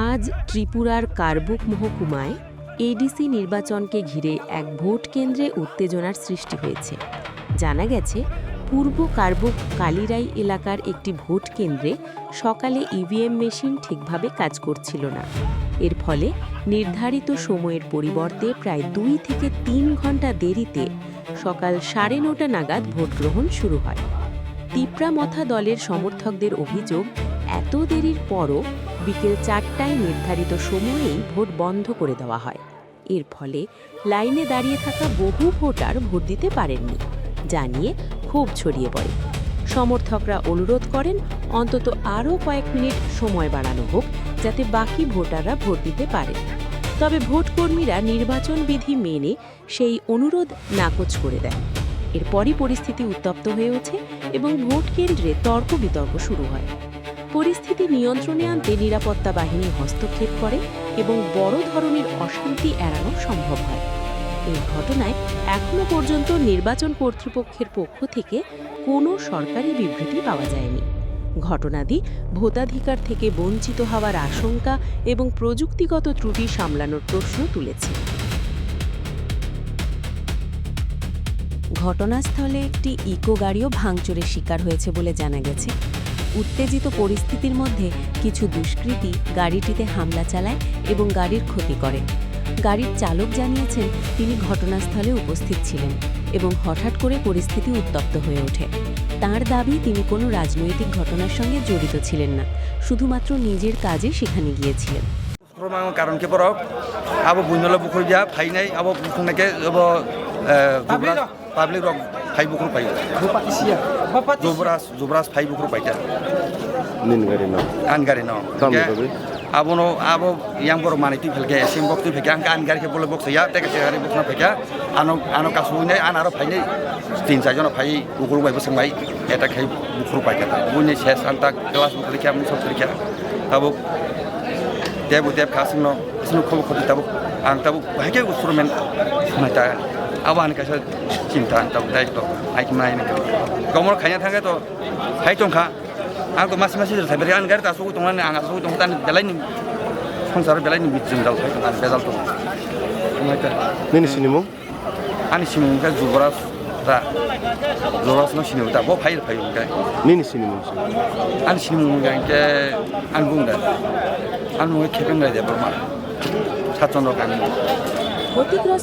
আজ ত্রিপুরার কারবুক মহকুমায় এডিসি নির্বাচনকে ঘিরে এক ভোট কেন্দ্রে উত্তেজনার সৃষ্টি হয়েছে। জানা গেছে, পূর্ব কারবুক কালিরাই এলাকার একটি ভোট কেন্দ্রে সকালে ইভিএম মেশিন ঠিকভাবে কাজ করছিল না। এর ফলে নির্ধারিত সময়ের পরিবর্তে প্রায় 2 থেকে 3 ঘণ্টা দেরিতে সকাল 9:30 নাগাদ ভোট গ্রহণ শুরু হয়। তিপ্রামথা দলের সমর্থকদের অভিযোগ, এত দেরির পরও বিকেল 4টায় নির্ধারিত সময়েই ভোট বন্ধ করে দেওয়া হয়। এর ফলে লাইনে দাঁড়িয়ে থাকা বহু ভোটার ভোট দিতে পারেননি, যা নিয়ে ক্ষোভ ছড়িয়ে পড়ে। সমর্থকরা অনুরোধ করেন অন্তত আরও কয়েক মিনিট সময় বাড়ানো হোক, যাতে বাকি ভোটাররা ভোট দিতে পারেন। তবে ভোটকর্মীরা নির্বাচন বিধি মেনে সেই অনুরোধ নাকচ করে দেন। এরপরই পরিস্থিতি উত্তপ্ত হয়ে ওঠে এবং ভোট কেন্দ্রে তর্ক বিতর্ক শুরু হয়। পরিস্থিতি নিয়ন্ত্রণে আনতে নিরাপত্তা বাহিনী হস্তক্ষেপ করে এবং বড় ধরনের অশান্তি এড়ানো সম্ভব হয়। এই ঘটনায় এখনও পর্যন্ত নির্বাচন কর্তৃপক্ষের পক্ষ থেকে কোনো সরকারি বিবৃতি পাওয়া যায়নি। ঘটনাটি ভোটাধিকার থেকে বঞ্চিত হওয়ার আশঙ্কা এবং প্রযুক্তিগত ত্রুটি সামলানোর প্রশ্ন তুলেছে। ঘটনাস্থলে একটি ইকো গাড়িও ভাঙচুরের শিকার হয়েছে বলে জানা গেছে। উত্তেজিত পরিস্থিতির মধ্যে কিছু দুষ্কৃতী গাড়িটিতে হামলা চালায় এবং গাড়ির ক্ষতি করে। গাড়ির চালক জানিয়েছেন তিনি ঘটনাস্থলে উপস্থিত ছিলেন এবং হঠাৎ করে পরিস্থিতি উত্তপ্ত হয়ে ওঠে। তাঁর দাবি, তিনি কোনো রাজনৈতিক ঘটনার সঙ্গে জড়িত ছিলেন না, শুধুমাত্র নিজের কাজে সেখানে গিয়েছিলেন। কারণ কি পড়ক আবো বুঝলে বুকুর যা ফাই নাই আবো বুকুনাকে পাবলিক রক ফাই বুকুর পাই জুবরাজ ফাই বুকুর পাইটা আনগারি ন আবনো আবো ইয়াং বড় মানে তুই ফেলকে এসিম বক তুই ফেকে আঙ্কা আনগারিকে বলে বক্স ইয়া টেকে সেহারি বক্স না ফেকা আনো কাসু নাই আনারো ফাই নাই 3-4 জন ফাই বুকুর বাইবো সাংবাই এটা খাই বুকুর পাইটা বুনি শেষ আনতা ক্লাস বুকুর কে মুসল পরীক্ষা তাবো দেব কাসিনো এসনো খবর খবর তাবো আং তাবো ভাইকে উসুরমেন শোনাটা আবার কাছে চিন্তা তাবো দায়িত্ব আইকিমাই না গমর খাইয়া থাকে তো হাই টংখা आं तो मास साइबारि आं गारि दासो दंनानै आं आसो दं दानि बेलायनि संसार बेलायनि मिथिं दाव थाय बेजाल दं ओमफ्राय नोंनि सिनिमु आंनि सिमुंखा जुबराज न सिनिमु दा ब फाइल ओमफ्राय नोंनि सिनिमु आंनि सिमुंखा आं बुंदों आं न'आव खेबें रायदे बोरमा सातजन दं आं